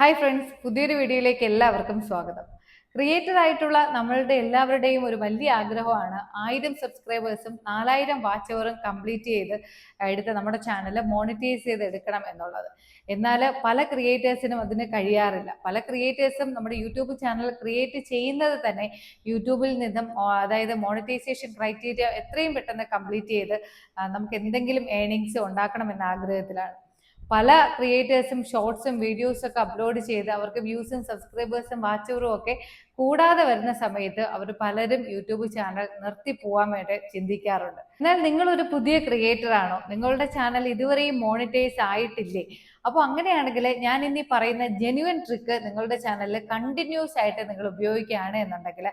Hi friends, പുതിയൊരു വീഡിയോയിലേക്ക് എല്ലാവർക്കും സ്വാഗതം. ക്രിയേറ്റർ ആയിട്ടുള്ള നമ്മളുടെ എല്ലാവരുടെയും ഒരു വലിയ ആഗ്രഹമാണ് 1000 സബ്സ്ക്രൈബേഴ്സും 4000 വാച്ച് അവറും കംപ്ലീറ്റ് ചെയ്ത് എടുത്ത് നമ്മുടെ ചാനൽ മോണിറ്റൈസ് ചെയ്ത് എടുക്കണം എന്നുള്ളത്. എന്നാൽ പല ക്രിയേറ്റേഴ്സിനും അതിന് കഴിയാറില്ല. പല ക്രിയേറ്റേഴ്സും നമ്മുടെ യൂട്യൂബ് ചാനൽ ക്രിയേറ്റ് ചെയ്യുന്നത് തന്നെ യൂട്യൂബിൽ നിന്നും, അതായത് മോണിറ്റൈസേഷൻ ക്രൈറ്റീരിയ എത്രയും പെട്ടെന്ന് കംപ്ലീറ്റ് ചെയ്ത് നമുക്ക് എന്തെങ്കിലും ഏണിങ്സ് ഉണ്ടാക്കണം എന്ന ആഗ്രഹത്തിലാണ്. പല ക്രിയേറ്റേഴ്സും ഷോർട്സും വീഡിയോസും ഒക്കെ അപ്ലോഡ് ചെയ്ത് അവർക്ക് വ്യൂസും സബ്സ്ക്രൈബേഴ്സും വാച്ചവറും ഒക്കെ കൂടാതെ വരുന്ന സമയത്ത് അവർ പലരും യൂട്യൂബ് ചാനൽ നിർത്തി പോകാൻ വേണ്ടി ചിന്തിക്കാറുണ്ട്. എന്നാൽ നിങ്ങൾ ഒരു പുതിയ ക്രിയേറ്റർ ആണോ? നിങ്ങളുടെ ചാനൽ ഇതുവരെയും മോണിറ്റൈസ് ആയിട്ടില്ലേ? അപ്പോൾ അങ്ങനെയാണെങ്കിൽ ഞാൻ ഇനി പറയുന്ന ജെന്യുവൻ ട്രിക്ക് നിങ്ങളുടെ ചാനലിൽ കണ്ടിന്യൂസ് ആയിട്ട് നിങ്ങൾ ഉപയോഗിക്കുകയാണ് എന്നുണ്ടെങ്കിൽ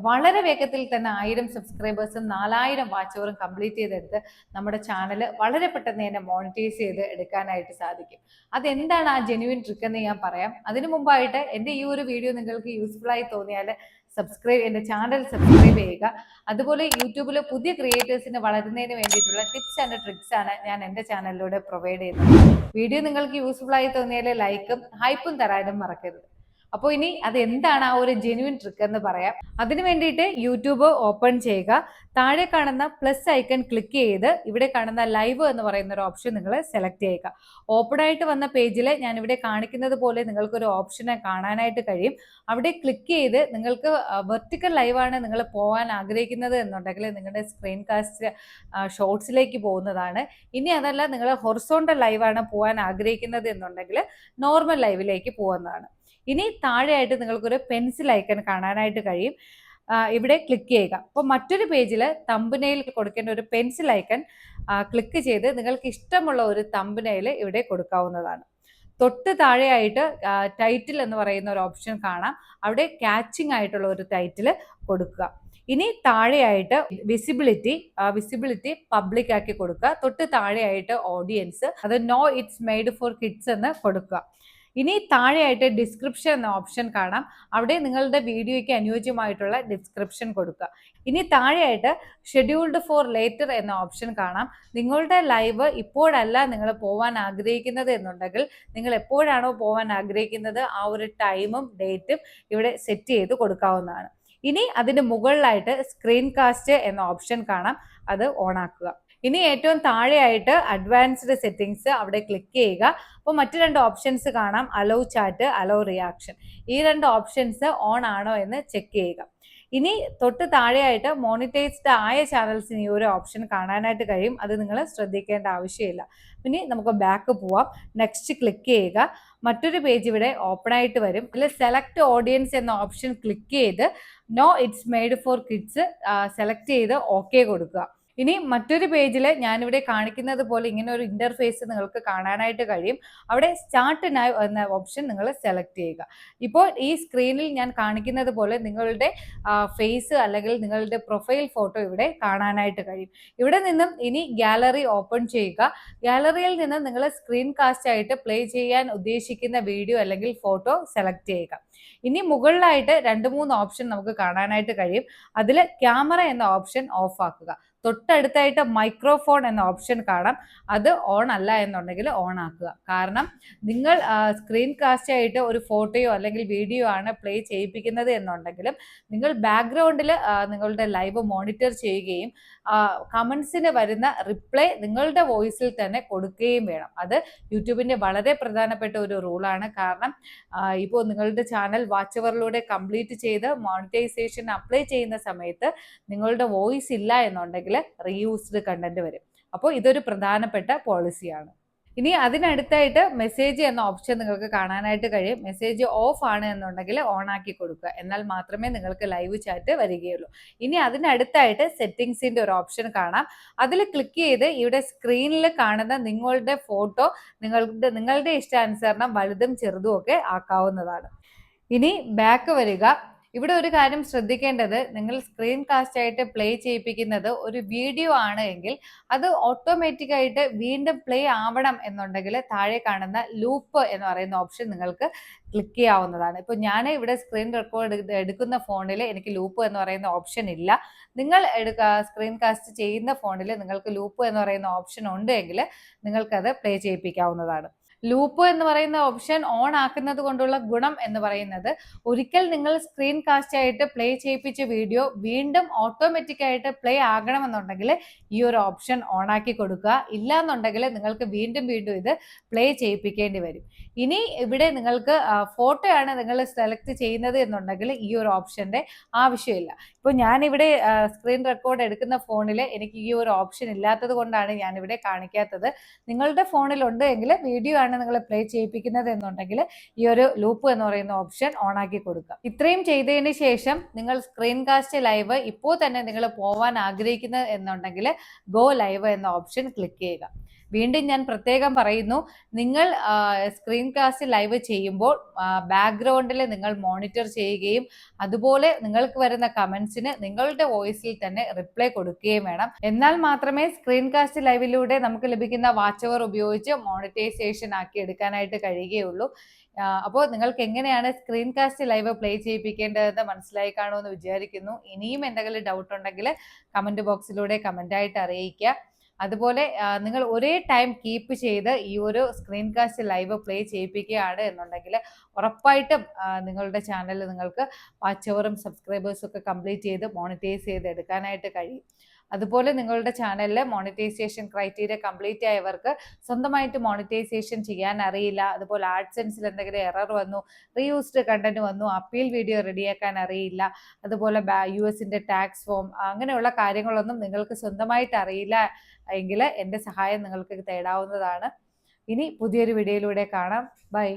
വളരെ വേഗത്തിൽ തന്നെ 1000 സബ്സ്ക്രൈബേഴ്സും 4000 വാച്ചവറും കംപ്ലീറ്റ് ചെയ്തെടുത്ത് നമ്മുടെ ചാനൽ വളരെ പെട്ടെന്ന് തന്നെ മോണിറ്റൈസ് ചെയ്ത് എടുക്കാനായിട്ട് സാധിക്കും. അതെന്താണ് ആ ജെന്യുവൻ ട്രിക്ക് എന്ന് ഞാൻ പറയാം. അതിനു മുമ്പായിട്ട് എൻ്റെ ഈ ഒരു വീഡിയോ നിങ്ങൾക്ക് യൂസ്ഫുൾ ആയി തോന്നിയാൽ എൻ്റെ ചാനൽ സബ്സ്ക്രൈബ് ചെയ്യുക. അതുപോലെ യൂട്യൂബിലെ പുതിയ ക്രിയേറ്റേഴ്സിന് വളരുന്നതിന് വേണ്ടിയിട്ടുള്ള ടിപ്സ് ആൻഡ് ട്രിക്സ് ആണ് ഞാൻ എൻ്റെ ചാനലിലൂടെ പ്രൊവൈഡ് ചെയ്യുന്നത്. വീഡിയോ നിങ്ങൾക്ക് യൂസ്ഫുൾ ആയി തോന്നിയാൽ ലൈക്കും ഹൈപ്പും തരാനും മറക്കരുത്. അപ്പോൾ ഇനി അത് എന്താണ് ആ ഒരു ജെന്യുവൻ ട്രിക്ക് എന്ന് പറയാം. അതിനു വേണ്ടിയിട്ട് യൂട്യൂബ് ഓപ്പൺ ചെയ്യുക. താഴെ കാണുന്ന പ്ലസ് ഐക്കൺ ക്ലിക്ക് ചെയ്ത് ഇവിടെ കാണുന്ന ലൈവ് എന്ന് പറയുന്ന ഒരു ഓപ്ഷൻ നിങ്ങൾ സെലക്ട് ചെയ്യുക. ഓപ്പൺ ആയിട്ട് വന്ന പേജിൽ ഞാൻ ഇവിടെ കാണിക്കുന്നത് പോലെ നിങ്ങൾക്കൊരു ഓപ്ഷനെ കാണാനായിട്ട് കഴിയും. അവിടെ ക്ലിക്ക് ചെയ്ത് നിങ്ങൾക്ക് വെർട്ടിക്കൽ ലൈവാണ് നിങ്ങൾ പോകാൻ ആഗ്രഹിക്കുന്നത് എന്നുണ്ടെങ്കിൽ നിങ്ങളുടെ സ്ക്രീൻ കാസ്റ്റ് ഷോർട്സിലേക്ക് പോകുന്നതാണ്. ഇനി അതല്ല, നിങ്ങൾ ഹൊറിസോണ്ടൽ ലൈവാണ് പോകാൻ ആഗ്രഹിക്കുന്നത് എന്നുണ്ടെങ്കിൽ നോർമൽ ലൈവിലേക്ക് പോകുന്നതാണ്. ഇനി താഴെയായിട്ട് നിങ്ങൾക്കൊരു പെൻസിൽ ഐക്കൺ കാണാനായിട്ട് കഴിയും. ഇവിടെ ക്ലിക്ക് ചെയ്യുക. അപ്പോൾ മറ്റൊരു പേജിൽ തമ്പനെയിൽ കൊടുക്കേണ്ട ഒരു പെൻസിൽ ഐക്കൺ ക്ലിക്ക് ചെയ്ത് നിങ്ങൾക്ക് ഇഷ്ടമുള്ള ഒരു തമ്പനെയിൽ ഇവിടെ കൊടുക്കാവുന്നതാണ്. തൊട്ട് താഴെയായിട്ട് ടൈറ്റിൽ എന്ന് പറയുന്ന ഒരു ഓപ്ഷൻ കാണാം. അവിടെ ക്യാച്ചിങ് ആയിട്ടുള്ള ഒരു ടൈറ്റിൽ കൊടുക്കുക. ഇനി താഴെയായിട്ട് വിസിബിലിറ്റി പബ്ലിക് ആക്കി കൊടുക്കുക. തൊട്ട് താഴെയായിട്ട് ഓഡിയൻസ്, അത് no it's made for kids എന്ന് കൊടുക്കുക. ഇനി താഴെയായിട്ട് ഡിസ്ക്രിപ്ഷൻ എന്ന ഓപ്ഷൻ കാണാം. അവിടെ നിങ്ങളുടെ വീഡിയോയ്ക്ക് അനുയോജ്യമായിട്ടുള്ള ഡിസ്ക്രിപ്ഷൻ കൊടുക്കുക. ഇനി താഴെയായിട്ട് ഷെഡ്യൂൾഡ് ഫോർ ലേറ്റർ എന്ന ഓപ്ഷൻ കാണാം. നിങ്ങളുടെ ലൈവ് ഇപ്പോഴല്ല നിങ്ങൾ പോകാൻ ആഗ്രഹിക്കുന്നത് എന്നുണ്ടെങ്കിൽ നിങ്ങൾ എപ്പോഴാണോ പോകാൻ ആഗ്രഹിക്കുന്നത് ആ ഒരു ടൈമും ഡേറ്റും ഇവിടെ സെറ്റ് ചെയ്ത് കൊടുക്കാവുന്നതാണ്. ഇനി അതിന് മുകളിലായിട്ട് സ്ക്രീൻ കാസ്റ്റ് എന്ന ഓപ്ഷൻ കാണാം. അത് ഓൺ ആക്കുക. ഇനി ഏറ്റവും താഴെയായിട്ട് അഡ്വാൻസ്ഡ് സെറ്റിംഗ്സ്, അവിടെ ക്ലിക്ക് ചെയ്യുക. അപ്പോൾ മറ്റു രണ്ട് ഓപ്ഷൻസ് കാണാം, അലോ ചാറ്റ്, അലോ റിയാക്ഷൻ. ഈ രണ്ട് ഓപ്ഷൻസ് ഓൺ ആണോ എന്ന് ചെക്ക് ചെയ്യുക. ഇനി തൊട്ട് താഴെയായിട്ട് മോണിറ്റൈസ്ഡ് ആയ ചാനൽസിന് ഈ ഒരു ഓപ്ഷൻ കാണാനായിട്ട് കഴിയും. അത് നിങ്ങൾ ശ്രദ്ധിക്കേണ്ട ആവശ്യമില്ല. ഇനി നമുക്ക് ബാക്ക് പോവാം. നെക്സ്റ്റ് ക്ലിക്ക് ചെയ്യുക. മറ്റൊരു പേജ് ഇവിടെ ഓപ്പൺ ആയിട്ട് വരും. ഇതിൽ സെലക്ട് ഓഡിയൻസ് എന്ന ഓപ്ഷൻ ക്ലിക്ക് ചെയ്ത് no it's made for kids select ചെയ്ത് ഓക്കെ കൊടുക്കുക. ഇനി മറ്റൊരു പേജിൽ ഞാനിവിടെ കാണിക്കുന്നത് പോലെ ഇങ്ങനെ ഒരു ഇന്റർഫേസ് നിങ്ങൾക്ക് കാണാനായിട്ട് കഴിയും. അവിടെ സ്റ്റാർട്ട് നൗ എന്ന ഓപ്ഷൻ നിങ്ങൾ സെലക്ട് ചെയ്യുക. ഇപ്പോൾ ഈ സ്ക്രീനിൽ ഞാൻ കാണിക്കുന്നത് പോലെ നിങ്ങളുടെ ഫേസ് അല്ലെങ്കിൽ നിങ്ങളുടെ പ്രൊഫൈൽ ഫോട്ടോ ഇവിടെ കാണാനായിട്ട് കഴിയും. ഇവിടെ നിന്നും ഇനി ഗാലറി ഓപ്പൺ ചെയ്യുക. ഗാലറിയിൽ നിന്ന് നിങ്ങൾ സ്ക്രീൻ കാസ്റ്റ് ആയിട്ട് പ്ലേ ചെയ്യാൻ ഉദ്ദേശിക്കുന്ന വീഡിയോ അല്ലെങ്കിൽ ഫോട്ടോ സെലക്ട് ചെയ്യുക. ഇനി മുകളിലായിട്ട് 2-3 ഓപ്ഷൻ നമുക്ക് കാണാനായിട്ട് കഴിയും. അതിൽ ക്യാമറ എന്ന ഓപ്ഷൻ ഓഫ് ആക്കുക. തൊട്ടടുത്തായിട്ട് മൈക്രോഫോൺ എന്ന ഓപ്ഷൻ കാണാം. അത് ഓൺ അല്ല എന്നുണ്ടെങ്കിൽ ഓൺ ആക്കുക. കാരണം നിങ്ങൾ സ്ക്രീൻ കാസ്റ്റ് ആയിട്ട് ഒരു ഫോട്ടോയോ അല്ലെങ്കിൽ വീഡിയോ ആണ് പ്ലേ ചെയ്യിപ്പിക്കുന്നത് എന്നുണ്ടെങ്കിലും നിങ്ങൾ ബാക്ക്ഗ്രൗണ്ടിൽ നിങ്ങളുടെ ലൈവ് മോണിറ്റർ ചെയ്യുകയും കമൻസിന് വരുന്ന റിപ്ലൈ നിങ്ങളുടെ വോയിസിൽ തന്നെ കൊടുക്കുകയും വേണം. അത് യൂട്യൂബിൻ്റെ വളരെ പ്രധാനപ്പെട്ട ഒരു റൂളാണ്. കാരണം ഇപ്പോൾ നിങ്ങളുടെ ചാനൽ വാച്ച് അവറിലൂടെ കംപ്ലീറ്റ് ചെയ്ത് മോണിറ്റൈസേഷൻ അപ്ലൈ ചെയ്യുന്ന സമയത്ത് നിങ്ങളുടെ വോയിസ് ഇല്ല എന്നുണ്ടെങ്കിൽ റീയൂസ്ഡ് കണ്ടന്റ് വരും. അപ്പോൾ ഇതൊരു പ്രധാനപ്പെട്ട പോളിസിയാണ്. ഇനി അതിനടുത്തായിട്ട് മെസ്സേജ് എന്ന ഓപ്ഷൻ നിങ്ങൾക്ക് കാണാനായിട്ട് കഴിയും. മെസ്സേജ് ഓഫ് ആണ് എന്നുണ്ടെങ്കിൽ ഓൺ ആക്കി കൊടുക്കുക. എന്നാൽ മാത്രമേ നിങ്ങൾക്ക് ലൈവ് ചാറ്റ് വരികയുള്ളൂ. ഇനി അതിനടുത്തായിട്ട് സെറ്റിംഗ്സിന്റെ ഒരു ഓപ്ഷൻ കാണാം. അതിൽ ക്ലിക്ക് ചെയ്ത് ഇവിടെ സ്ക്രീനിൽ കാണുന്ന നിങ്ങളുടെ ഫോട്ടോ നിങ്ങളുടെ ഇഷ്ടാനുസരണം വലുതും ചെറുതും ഒക്കെ ആക്കാവുന്നതാണ്. ഇനി ബാക്ക് വരിക. ഇവിടെ ഒരു കാര്യം ശ്രദ്ധിക്കേണ്ടത്, നിങ്ങൾ സ്ക്രീൻ കാസ്റ്റ് ആയിട്ട് പ്ലേ ചെയ്യിപ്പിക്കുന്നത് ഒരു വീഡിയോ ആണ് എങ്കിൽ അത് ഓട്ടോമാറ്റിക് ആയിട്ട് വീണ്ടും പ്ലേ ആവണം എന്നുണ്ടെങ്കിൽ താഴെ കാണുന്ന ലൂപ്പ് എന്ന് പറയുന്ന ഓപ്ഷൻ നിങ്ങൾക്ക് ക്ലിക്ക് ചെയ്യാവുന്നതാണ്. ഇപ്പോൾ ഞാൻ ഇവിടെ സ്ക്രീൻ റെക്കോർഡ് എടുക്കുന്ന ഫോണിൽ എനിക്ക് ലൂപ്പ് എന്ന് പറയുന്ന ഓപ്ഷൻ ഇല്ല. നിങ്ങൾ സ്ക്രീൻ കാസ്റ്റ് ചെയ്യുന്ന ഫോണിൽ നിങ്ങൾക്ക് ലൂപ്പ് എന്ന് പറയുന്ന ഓപ്ഷൻ ഉണ്ട് എങ്കിൽ നിങ്ങൾക്കത് പ്ലേ ചെയ്യിപ്പിക്കാവുന്നതാണ്. ലൂപ്പ് എന്ന് പറയുന്ന ഓപ്ഷൻ ഓൺ ആക്കുന്നത് കൊണ്ടുള്ള ഗുണം എന്ന് പറയുന്നത് ഒരിക്കൽ നിങ്ങൾ സ്ക്രീൻ കാസ്റ്റ് ആയിട്ട് പ്ലേ ചെയ്യിപ്പിച്ച വീഡിയോ വീണ്ടും ഓട്ടോമാറ്റിക് ആയിട്ട് പ്ലേ ആകണമെന്നുണ്ടെങ്കിൽ ഈ ഒരു ഓപ്ഷൻ ഓൺ ആക്കി കൊടുക്കുക. ഇല്ല എന്നുണ്ടെങ്കിൽ നിങ്ങൾക്ക് വീണ്ടും വീണ്ടും ഇത് പ്ലേ ചെയ്യിപ്പിക്കേണ്ടി വരും. ഇനി ഇവിടെ നിങ്ങൾക്ക് ഫോട്ടോ ആണ് നിങ്ങൾ സെലക്ട് ചെയ്യുന്നത് എന്നുണ്ടെങ്കിൽ ഈ ഒരു ഓപ്ഷന്റെ ആവശ്യമില്ല. ഇപ്പോൾ ഞാനിവിടെ സ്ക്രീൻ റെക്കോർഡ് എടുക്കുന്ന ഫോണിൽ എനിക്ക് ഈ ഒരു ഓപ്ഷൻ ഇല്ലാത്തത് കൊണ്ടാണ് ഞാനിവിടെ കാണിക്കാത്തത്. നിങ്ങളുടെ ഫോണിലുണ്ട് എങ്കിൽ വീഡിയോ ആണ് നിങ്ങൾ പ്ലേ ചെയ്യിപ്പിക്കുന്നത് എന്നുണ്ടെങ്കിൽ ഈ ഒരു ലൂപ്പ് എന്ന് പറയുന്ന ഓപ്ഷൻ ഓൺ ആക്കി കൊടുക്കുക. ഇത്രയും ചെയ്തതിന് ശേഷം നിങ്ങൾ സ്ക്രീൻ കാസ്റ്റ് ലൈവ് ഇപ്പോൾ തന്നെ നിങ്ങൾ പോവാൻ ആഗ്രഹിക്കുന്നത് എന്നുണ്ടെങ്കിൽ ഗോ ലൈവ് എന്ന ഓപ്ഷൻ ക്ലിക്ക് ചെയ്യുക. വീണ്ടും ഞാൻ പ്രത്യേകം പറയുന്നു, നിങ്ങൾ സ്ക്രീൻ കാസ്റ്റ് ലൈവ് ചെയ്യുമ്പോൾ ബാക്ക്ഗ്രൗണ്ടിൽ നിങ്ങൾ മോണിറ്റർ ചെയ്യുകയും അതുപോലെ നിങ്ങൾക്ക് വരുന്ന കമന്റ്സിന് നിങ്ങളുടെ വോയിസിൽ തന്നെ റിപ്ലൈ കൊടുക്കുകയും വേണം. എന്നാൽ മാത്രമേ സ്ക്രീൻ കാസ്റ്റ് ലൈവിലൂടെ നമുക്ക് ലഭിക്കുന്ന വാച്ച് അവർ ഉപയോഗിച്ച് മോണിറ്റൈസേഷൻ ആക്കി എടുക്കാനായിട്ട് കഴിയുകയുള്ളൂ. അപ്പോൾ നിങ്ങൾക്ക് എങ്ങനെയാണ് സ്ക്രീൻ കാസ്റ്റ് ലൈവ് പ്ലേ ചെയ്യിപ്പിക്കേണ്ടതെന്ന് മനസ്സിലായി കാണുമെന്ന് വിചാരിക്കുന്നു. ഇനിയും എന്തെങ്കിലും ഡൗട്ട് ഉണ്ടെങ്കിൽ കമന്റ് ബോക്സിലൂടെ കമന്റായിട്ട് അറിയിക്കുക. അതുപോലെ നിങ്ങൾ ഒരേ ടൈം കീപ്പ് ചെയ്ത് ഈ ഒരു സ്ക്രീൻ കാസ്റ്റ് ലൈവ് പ്ലേ ചെയ്യിപ്പിക്കുകയാണ് എന്നുണ്ടെങ്കിൽ ഉറപ്പായിട്ടും നിങ്ങളുടെ ചാനൽ നിങ്ങൾക്ക് വാച്ച് അവറും സബ്സ്ക്രൈബേഴ്സും ഒക്കെ കംപ്ലീറ്റ് ചെയ്ത് മോണിറ്റൈസ് ചെയ്ത് എടുക്കാനായിട്ട് കഴിയും. അതുപോലെ നിങ്ങളുടെ ചാനലിൽ മോണിറ്റൈസേഷൻ ക്രൈറ്റീരിയ കംപ്ലീറ്റ് ആയവർക്ക് സ്വന്തമായിട്ട് മോണിറ്റൈസേഷൻ ചെയ്യാൻ അറിയില്ല, അതുപോലെ ആഡ്സെൻസിൽ എന്തെങ്കിലും എറർ വന്നു, റീയൂസ്ഡ് കണ്ടന്റ് വന്നു, അപ്പീൽ വീഡിയോ റെഡിയാക്കാൻ അറിയില്ല, അതുപോലെ US ടാക്സ് ഫോം അങ്ങനെയുള്ള കാര്യങ്ങളൊന്നും നിങ്ങൾക്ക് സ്വന്തമായിട്ട് അറിയില്ല എങ്കിൽ എൻ്റെ സഹായം നിങ്ങൾക്ക് തേടാവുന്നതാണ്. ഇനി പുതിയൊരു വീഡിയോയിലൂടെ കാണാം. ബൈ.